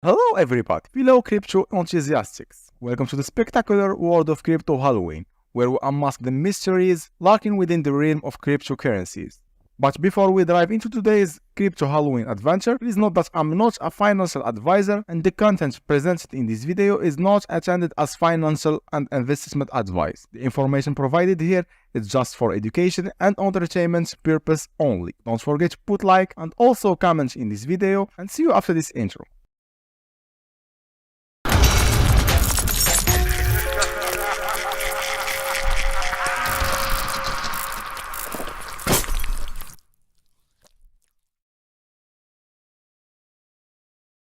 Hello everybody, fellow crypto enthusiasts. Welcome to the spectacular world of crypto Halloween, where we unmask the mysteries lurking within the realm of cryptocurrencies. But before we dive into today's crypto Halloween adventure, please note that I'm not a financial advisor and the content presented in this video is not intended as financial and investment advice. The information provided here is just for education and entertainment purpose only. Don't forget to put like and also comment in this video, and see you after this intro.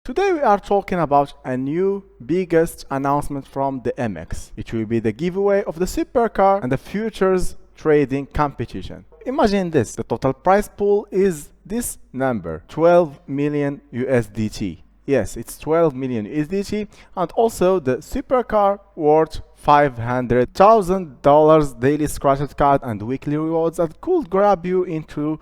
Today we are talking about a new biggest announcement from the MEXC. It will be the giveaway of the Supercar and the futures trading competition. Imagine this, the total prize pool is this number, 12 million USDT. Yes, it's 12 million USDT, and also the Supercar worth $500,000 daily scratch card and weekly rewards that could grab you into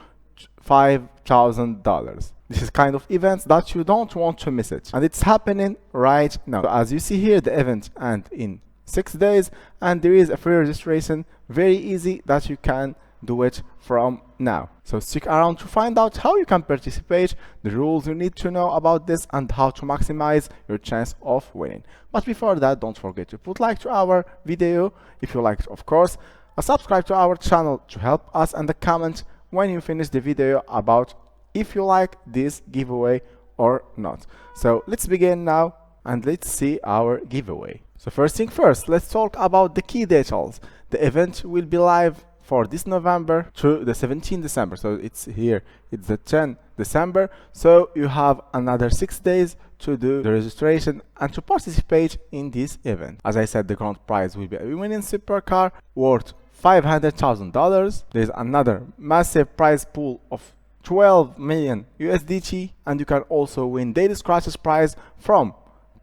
$5,000. This is kind of events that you don't want to miss it, and it's happening right now. As you see here, the event and in 6 days, and there is a free registration, very easy that you can do it from now. So stick around to find out how you can participate, the rules you need to know about this, and how to maximize your chance of winning. But before that, don't forget to put like to our video if you liked, of course, subscribe to our channel to help us, and a comment when you finish the video about if you like this giveaway or not. So let's begin now and let's see our giveaway. So first thing first, let's talk about the key details. The event will be live for this November to the 17th December. So it's here, it's the 10th December. So you have another 6 days to do the registration and to participate in this event. As I said, the grand prize will be a winning supercar worth $500,000. There's another massive prize pool of 12 million USDT, and you can also win daily scratches prize from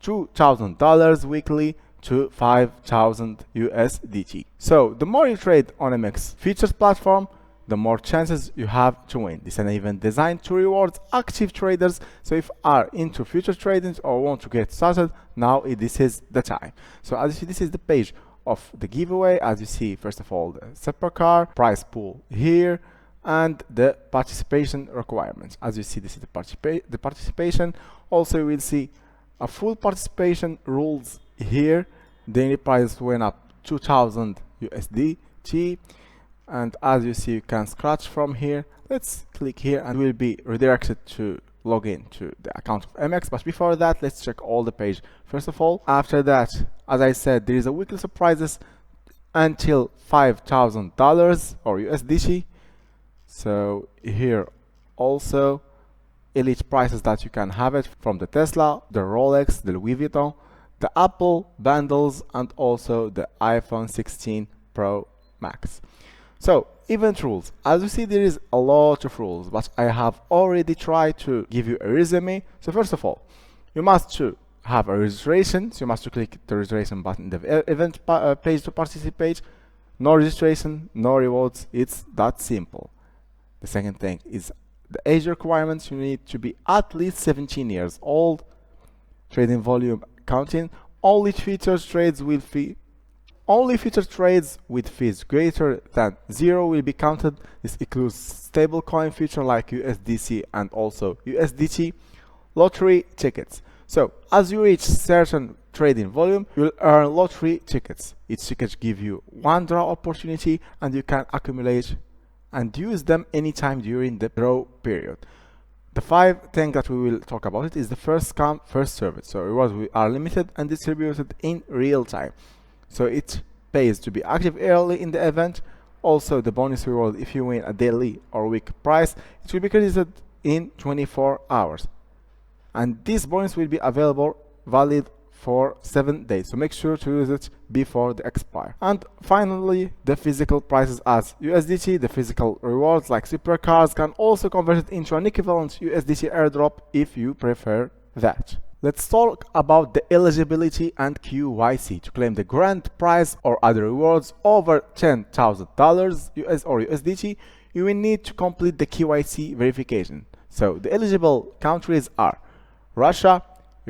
$2,000 weekly to 5,000 USDT. So the more you trade on a MEXC futures platform, the more chances you have to win. This is an event designed to reward active traders. So if you are into future trading or want to get started, now this is the time. So as you see, this is the page of the giveaway. As you see, first of all, the Supercar prize pool here, and the participation requirements. As you see, this is the participation. Also, you will see a full participation rules here. Daily price went up 2,000 USDT, and as you see, you can scratch from here. Let's click here and we'll be redirected to log in to the account of MEXC. But before that, let's check all the page first of all. After that, as I said, there is a weekly surprises until $5,000 or USDT. So here also elite prices that you can have it from the Tesla, the Rolex, the Louis Vuitton, the Apple bundles, and also the iPhone 16 Pro Max. So event rules, as you see, there is a lot of rules, but I have already tried to give you a resume. So first of all, you must have a registration. So you must click the registration button in the event page to participate. No registration, no rewards. It's that simple. The second thing is the age requirements. You need to be at least 17 years old. Trading volume counting. Only future trades with fees greater than 0 will be counted. This includes stablecoin future like USDC and also USDT. Lottery tickets. So as you reach certain trading volume, you'll earn lottery tickets. Each ticket gives you one draw opportunity, and you can accumulate and use them anytime during the draw period. The 5 things that we will talk about it is the first come, first served. So rewards are limited and distributed in real time. So it pays to be active early in the event. Also, the bonus reward, if you win a daily or week prize, it will be credited in 24 hours. And this bonus will be valid for 7 days. So make sure to use it before the expire. And finally, the physical prices as USDT. The physical rewards like supercars can also convert it into an equivalent USDT airdrop if you prefer that. Let's talk about the eligibility and KYC. To claim the grand prize or other rewards over $10,000 US or USDT, you will need to complete the KYC verification. So the eligible countries are Russia,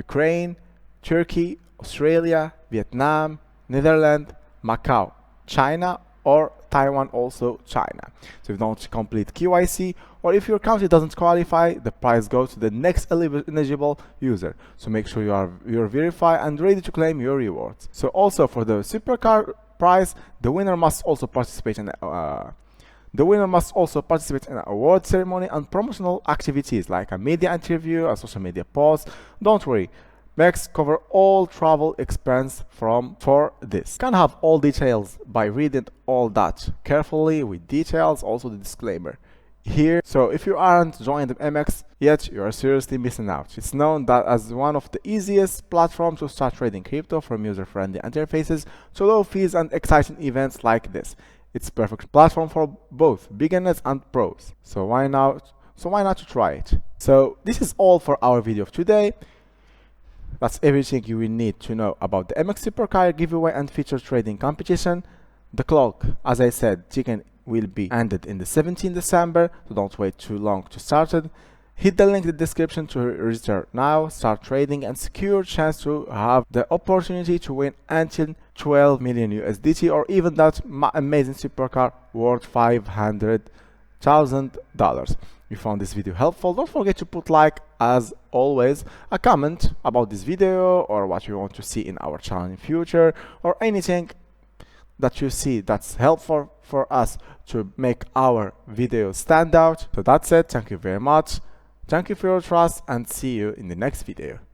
Ukraine, Turkey, Australia, Vietnam, Netherlands, Macau, China, or Taiwan, also China. So if you don't complete KYC, or if your country doesn't qualify, the prize goes to the next eligible user. So make sure you're verified and ready to claim your rewards. So also for the Supercar prize, the winner must also participate in an award ceremony and promotional activities like a media interview, a social media post. Don't worry, MEXC cover all travel expense for this. You can have all details by reading all that carefully with details, also the disclaimer here. So if you aren't joined the MEXC yet, you are seriously missing out. It's known that as one of the easiest platforms to start trading crypto, from user-friendly interfaces to low fees and exciting events like this. It's perfect platform for both beginners and pros. So why not to try it? So this is all for our video of today. That's everything you will need to know about the MEXC Supercar giveaway and feature trading competition. The clock, as I said, chicken will be ended in the 17th December, so don't wait too long to start it. Hit the link in the description to register now, start trading, and secure chance to have the opportunity to win until 12 million USDT, or even that amazing supercar worth $500,000. If you found this video helpful, don't forget to put like, as always, a comment about this video or what you want to see in our channel in future, or anything that you see that's helpful for us to make our video stand out. So that's it. Thank you very much. Thank you for your trust, and see you in the next video.